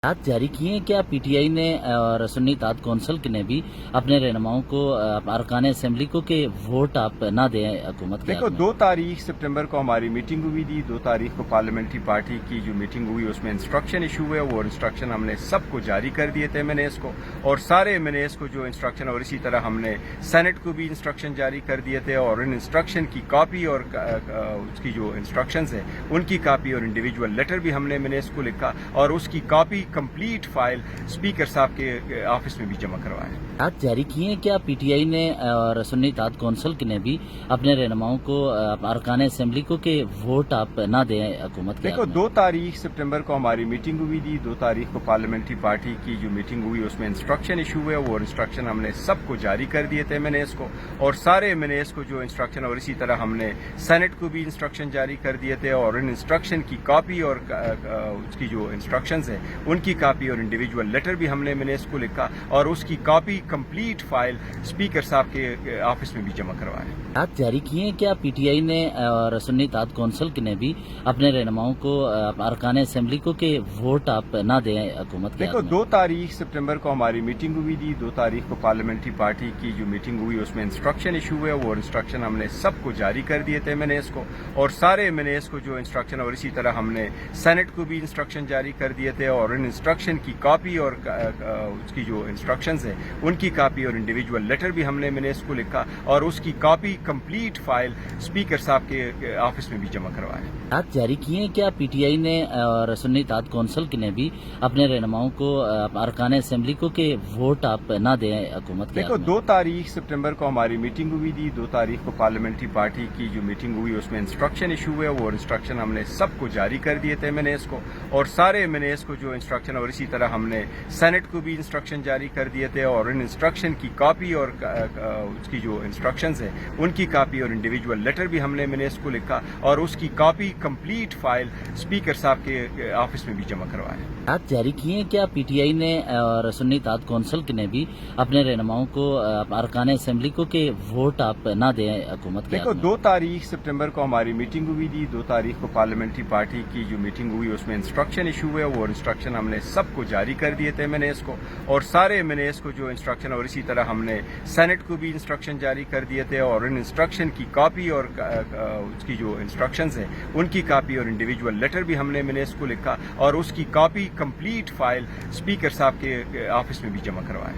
اطلاعات جاری کیے ہیں کیا پی ٹی آئی نے اور سنی اتحاد کونسل نے بھی اپنے رہنماؤں کو ارکان اسمبلی کو کہ ووٹ آپ نہ دیں حکومت کے دیکھو، حق میں؟ 2 تاریخ سپٹمبر کو ہماری میٹنگ ہوئی تھی. 2 تاریخ کو پارلیمنٹری پارٹی کی جو میٹنگ ہوئی اس میں انسٹرکشن ایشو ہوئے. وہ انسٹرکشن ہم نے سب کو جاری کر دیے تھے ایم این ایس کو، اور سارے ایم این ایس کو جو انسٹرکشن، اور اسی طرح ہم نے سینٹ کو بھی انسٹرکشن جاری کر دیے تھے. اور ان انسٹرکشن کی کاپی اور اس کی جو انسٹرکشنز ہیں ان کی کاپی اور انڈیویجول لیٹر بھی ہم نے ایم این ایس کو لکھا، اور اس کی کاپی کمپلیٹ فائل اسپیکر صاحب کے آفس میں بھی جمع کروائے. اطلاعات جاری کیے ہیں کیا پی ٹی آئی نے اور سنی اتحاد کونسل نے بھی اپنے رہنماؤں کو ارکان اسمبلی کو کہ ووٹ آپ نہ دیں حکومت کے دیکھو، حق میں؟ 2 تاریخ سپٹمبر کو ہماری میٹنگ ہوئی تھی. 2 تاریخ کو پارلیمنٹری پارٹی کی جو میٹنگ ہوئی اس میں انسٹرکشن ایشو ہوئے. وہ انسٹرکشن ہم نے سب کو جاری کر دیے تھے ایم این ایس کو، اور سارے ایم این ایس کو جو انسٹرکشن، اور اسی طرح ہم نے سینٹ کو بھی انسٹرکشن جاری کر دیے تھے. اور ان انسٹرکشن کی کاپی اور اس کی جو انسٹرکشنز ہیں ان کی کاپی اور انڈیویجول لیٹر بھی ہم نے ایم این ایس کو لکھا، اور اس کی کاپی کمپلیٹ فائل اسپیکر صاحب کے آفس میں بھی جمع کروائے. اطلاعات جاری کیے ہیں کیا پی ٹی آئی نے اور سنی اتحاد کونسل نے بھی اپنے رہنماؤں کو ارکان اسمبلی کو کہ ووٹ آپ نہ دیں حکومت کے دیکھو، حق میں؟ 2 تاریخ سپٹمبر کو ہماری میٹنگ ہوئی تھی. 2 تاریخ کو پارلیمنٹری پارٹی کی جو میٹنگ ہوئی اس میں انسٹرکشن ایشو ہوئے. وہ انسٹرکشن ہم نے سب کو جاری کر دیے تھے ایم این ایس کو، اور سارے ایم این ایس کو جو انسٹرکشن، اور اسی طرح ہم نے سینٹ کو بھی انسٹرکشن جاری کر دیے تھے. اور ان انسٹرکشن کی کاپی اور اس کی جو انسٹرکشنز ہیں ان کی کاپی اور انڈیویجول لیٹر بھی ہم نے ایم این ایس کو لکھا، اور اس کی کاپی کمپلیٹ فائل اسپیکر صاحب کے آفس میں بھی جمع کروائے. اطلاعات جاری کیے ہیں کیا پی ٹی آئی نے اور سنی اتحاد کونسل نے بھی اپنے رہنماؤں کو ارکان اسمبلی کو کہ ووٹ آپ نہ دیں حکومت کے دیکھو، حق میں؟ 2 تاریخ سپٹمبر کو ہماری میٹنگ ہوئی تھی. 2 تاریخ کو پارلیمنٹری پارٹی کی جو میٹنگ ہوئی اس میں انسٹرکشن ایشو ہوئے. وہ انسٹرکشن ہم نے سب کو جاری کر دیے تھے ایم این ایس کو، اور سارے ایم این ایس کو جو انسٹرکشن، اور اسی طرح ہم نے سینٹ کو بھی انسٹرکشن جاری کر دیے تھے. اور ان انسٹرکشن کی کاپی اور اس کی جو انسٹرکشنز ہیں ان کی کاپی اور انڈیویجول لیٹر بھی ہم نے ایم این ایس کو لکھا، اور اس کی کاپی کمپلیٹ فائل اسپیکر صاحب کے آفس میں بھی جمع کروائے. اطلاعات جاری کیے ہیں کیا پی ٹی آئی نے اور سنی اتحاد کونسل نے بھی اپنے رہنماؤں کو ارکان اسمبلی کو کہ ووٹ آپ نہ دیں حکومت کے دیکھو، حق میں؟ 2 تاریخ سپٹمبر کو ہماری میٹنگ ہوئی تھی. 2 تاریخ کو پارلیمنٹری پارٹی کی جو میٹنگ ہوئی اس میں انسٹرکشن ایشو ہوئے. وہ انسٹرکشن ہم نے سب کو جاری کر دیے تھے ایم این ایس کو، اور سارے ایم این ایس کو جو انسٹرکشن، اور اسی طرح ہم نے سینٹ کو بھی انسٹرکشن جاری کر دیے تھے. اور ان انسٹرکشن کی کاپی اور اس کی جو انسٹرکشنز ہیں ان کی کاپی اور انڈیویجول لیٹر بھی ہم نے ایم این ایس کو لکھا، اور اس کی کاپی کمپلیٹ فائل اسپیکر صاحب کے آفس میں بھی جمع کروائے.